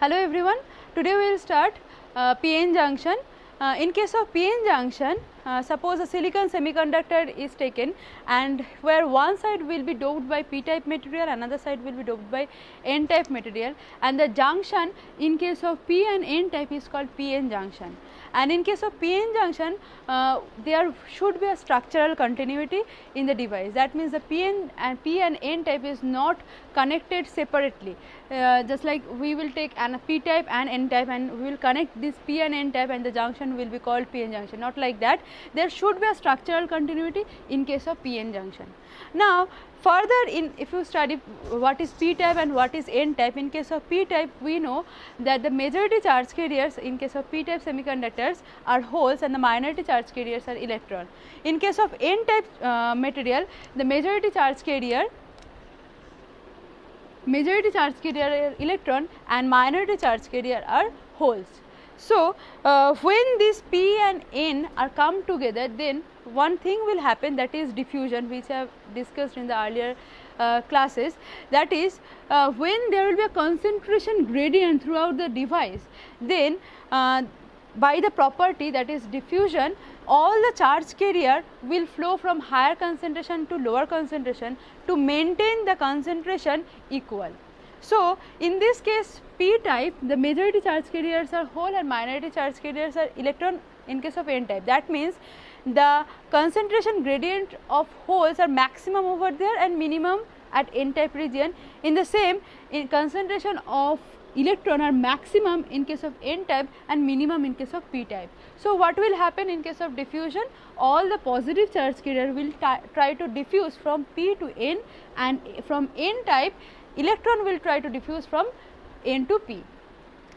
Hello everyone, today we will start PN junction. In case of PN junction, suppose a silicon semiconductor is taken and where one side will be doped by p type material, another side will be doped by n type material, and the junction in case of p and n type is called PN junction. And in case of PN junction, there should be a structural continuity in the device. That means the P and N type is not connected separately. Just like we will take an P type and N type and we will connect this P and N type and the junction will be called PN junction. Not like that. There should be a structural continuity in case of PN junction. Now, further if you study what is P type and what is N type, in case of P type we know that the majority charge carriers in case of P type semiconductors are holes and the minority charge carriers are electron. In case of N type material, the majority charge carrier are electron and minority charge carrier are holes. So, when these P and N are come together, then one thing will happen, that is diffusion, which I have discussed in the earlier classes. That is, when there will be a concentration gradient throughout the device, then by the property, that is diffusion, all the charge carrier will flow from higher concentration to lower concentration to maintain the concentration equal. So, in this case P type, the majority charge carriers are hole and minority charge carriers are electron in case of N type. That means the concentration gradient of holes are maximum over there and minimum at N type region. In the same, in concentration of electron are maximum in case of N type and minimum in case of P type. So, what will happen in case of diffusion? All the positive charge carrier will try to diffuse from P to N, and from N type electron will try to diffuse from N to P.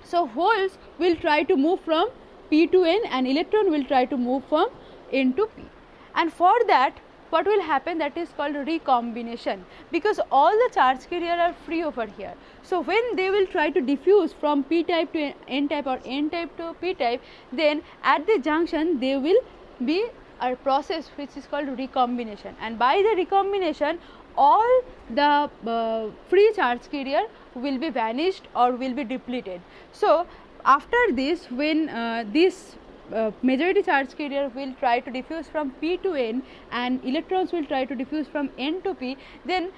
So, holes will try to move from P to N and electron will try to move from N to P. And for that, what will happen, that is called recombination, because all the charge carrier are free over here. So, when they will try to diffuse from P type to N type or N type to P type, then at the junction there will be a process which is called recombination, and by the recombination all the free charge carrier will be vanished or will be depleted. So, after this, when this majority charge carrier will try to diffuse from P to N and electrons will try to diffuse from N to P, then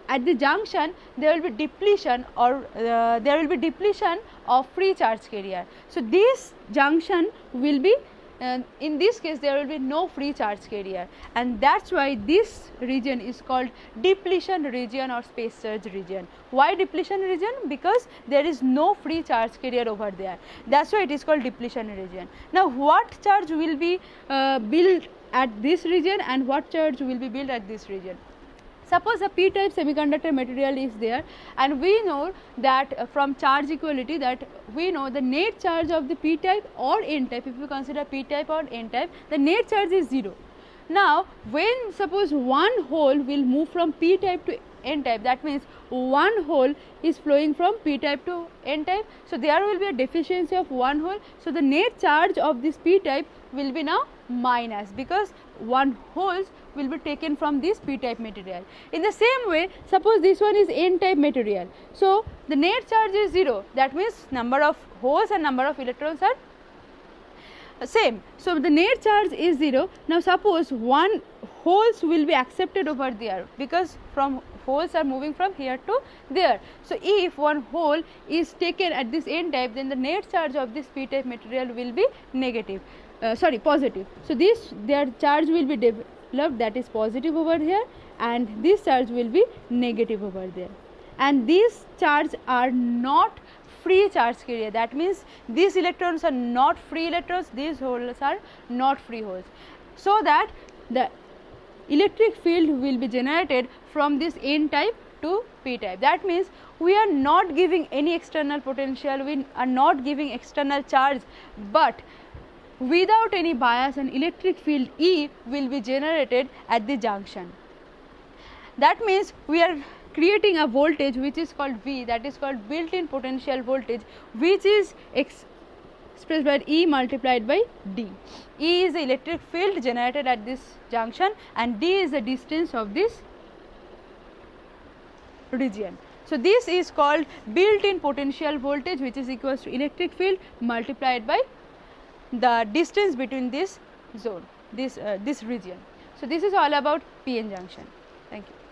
at the junction there will be depletion or there will be depletion of free charge carrier. So, this junction will be in this case there will be no free charge carrier, and that is why this region is called depletion region or space charge region. Why depletion region? Because there is no free charge carrier over there. That is why it is called depletion region. Now, what charge will be built at this region and what charge will be built at this region? Suppose a P type semiconductor material is there, and we know that from charge equality that we know the net charge of the P type or N type, if you consider P type or N type, the net charge is 0. Now, when suppose one hole will move from P type to N type, that means one hole is flowing from P type to N type. So, there will be a deficiency of one hole. So, the net charge of this P type will be now minus, because one holes will be taken from this P type material. In the same way, suppose this one is N type material. So, the net charge is 0, that means number of holes and number of electrons are same. So, the net charge is 0. Now, suppose one holes will be accepted over there, because from holes are moving from here to there. So, if one hole is taken at this N type, then the net charge of this P type material will be negative, positive. So, their charge will be developed, that is positive over here, and this charge will be negative over there, and these charges are not free charge carrier. That means these electrons are not free electrons, these holes are not free holes. So, that the electric field will be generated from this N type to P type. That means we are not giving any external potential, we are not giving external charge, but without any bias an electric field E will be generated at the junction. That means we are creating a voltage which is called V, that is called built-in potential voltage, which is expressed by E multiplied by D. E is the electric field generated at this junction and D is the distance of this region. So, this is called built-in potential voltage, which is equals to electric field multiplied by the distance between this zone, this region. So, this is all about PN junction. Thank you.